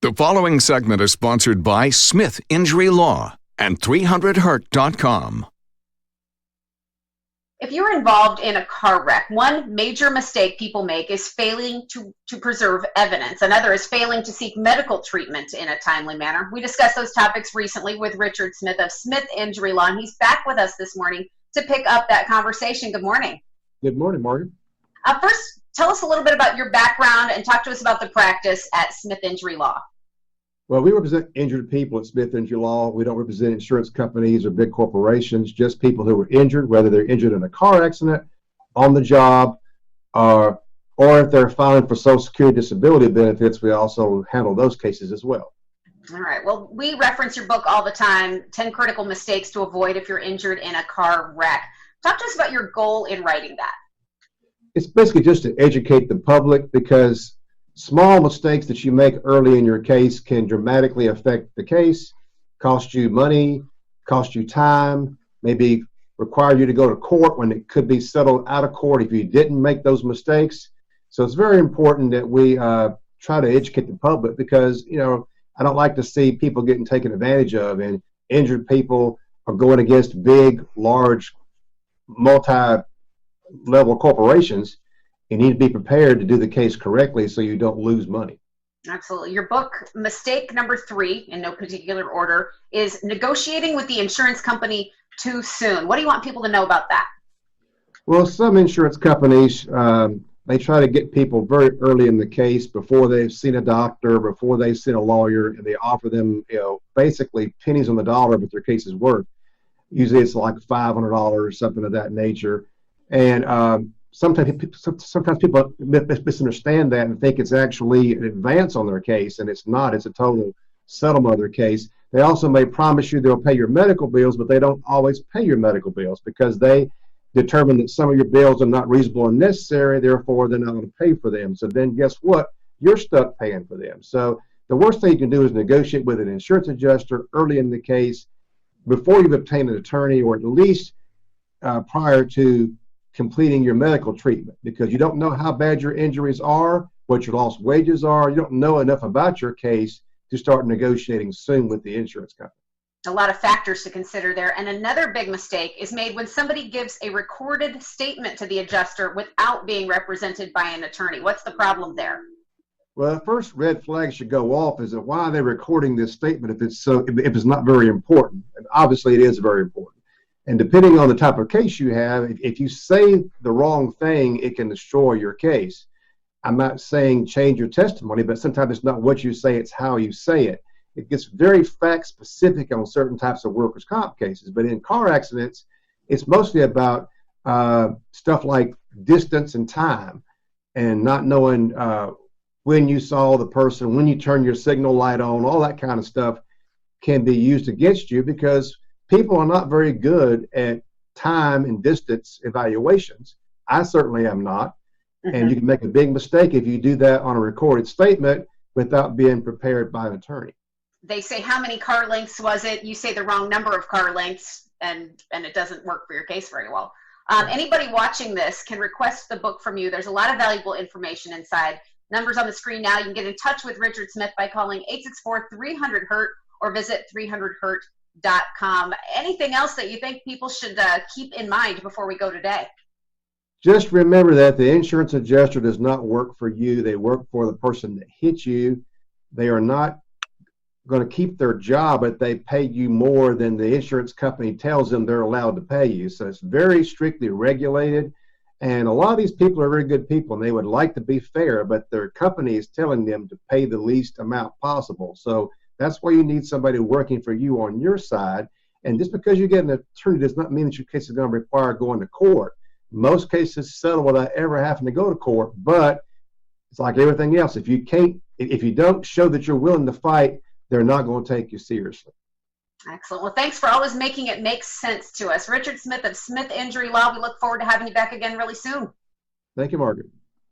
The following segment is sponsored by Smith Injury Law and 300hurt.com. If you're involved in a car wreck, one major mistake people make is failing to preserve evidence. Another is failing to seek medical treatment in a timely manner. We discussed those topics recently with Richard Smith of Smith Injury Law, and he's back with us this morning to pick up that conversation. Good morning. Good morning, Morgan. First, tell us a little bit about your background and talk to us about the practice at Smith Injury Law. Well, we represent injured people at Smith Injury Law. We don't represent insurance companies or big corporations, just people who were injured, whether they're injured in a car accident, on the job, or if they're filing for Social Security disability benefits. We also handle those cases as well. All right. Well, we reference your book all the time, 10 Critical Mistakes to Avoid If You're Injured in a Car Wreck. Talk to us about your goal in writing that. It's basically just to educate the public, because small mistakes that you make early in your case can dramatically affect the case, cost you money, cost you time, maybe require you to go to court when it could be settled out of court if you didn't make those mistakes. So it's very important that we try to educate the public, because, I don't like to see people getting taken advantage of, and injured people are going against big, large, multi-level corporations. You need to be prepared to do the case correctly so you don't lose money. Absolutely. Your book, mistake number 3, in no particular order, is negotiating with the insurance company too soon. What do you want people to know about that? Well, some insurance companies, they try to get people very early in the case, before they've seen a doctor, before they've seen a lawyer, and they offer them, basically pennies on the dollar what their case is worth. Usually it's like $500 or something of that nature. And sometimes people misunderstand that and think it's actually an advance on their case, and it's not. It's a total settlement of their case. They also may promise you they'll pay your medical bills, but they don't always pay your medical bills, because they determine that some of your bills are not reasonable and necessary, therefore they're not going to pay for them. So then guess what? You're stuck paying for them. So the worst thing you can do is negotiate with an insurance adjuster early in the case, before you've obtained an attorney, or at least prior to completing your medical treatment, because you don't know how bad your injuries are, what your lost wages are. You don't know enough about your case to start negotiating soon with the insurance company. A lot of factors to consider there. And another big mistake is made when somebody gives a recorded statement to the adjuster without being represented by an attorney. What's the problem there? Well, the first red flag should go off is that why are they recording this statement if it's not very important? And obviously it is very important. And depending on the type of case you have, if you say the wrong thing, it can destroy your case. I'm not saying change your testimony, but sometimes it's not what you say, it's how you say it. It gets very fact specific on certain types of workers' comp cases. But in car accidents, it's mostly about stuff like distance and time, and not knowing when you saw the person, when you turn your signal light on. All that kind of stuff can be used against you, because people are not very good at time and distance evaluations. I certainly am not. And you can make a big mistake if you do that on a recorded statement without being prepared by an attorney. They say, how many car lengths was it? You say the wrong number of car lengths, and it doesn't work for your case very well. Anybody watching this can request the book from you. There's a lot of valuable information inside. Numbers on the screen now. You can get in touch with Richard Smith by calling 864-300-HURT or visit 300hurt.com. Anything else that you think people should keep in mind before we go today? Just remember that the insurance adjuster does not work for you. They work for the person that hit you. They are not going to keep their job if they pay you more than the insurance company tells them they're allowed to pay you. So it's very strictly regulated. And a lot of these people are very good people, and they would like to be fair, but their company is telling them to pay the least amount possible. So that's why you need somebody working for you on your side. And just because you get an attorney does not mean that your case is going to require going to court. Most cases settle without ever having to go to court, but it's like everything else. If you don't show that you're willing to fight, they're not going to take you seriously. Excellent. Well, thanks for always making it make sense to us. Richard Smith of Smith Injury Law. We look forward to having you back again really soon. Thank you, Margaret.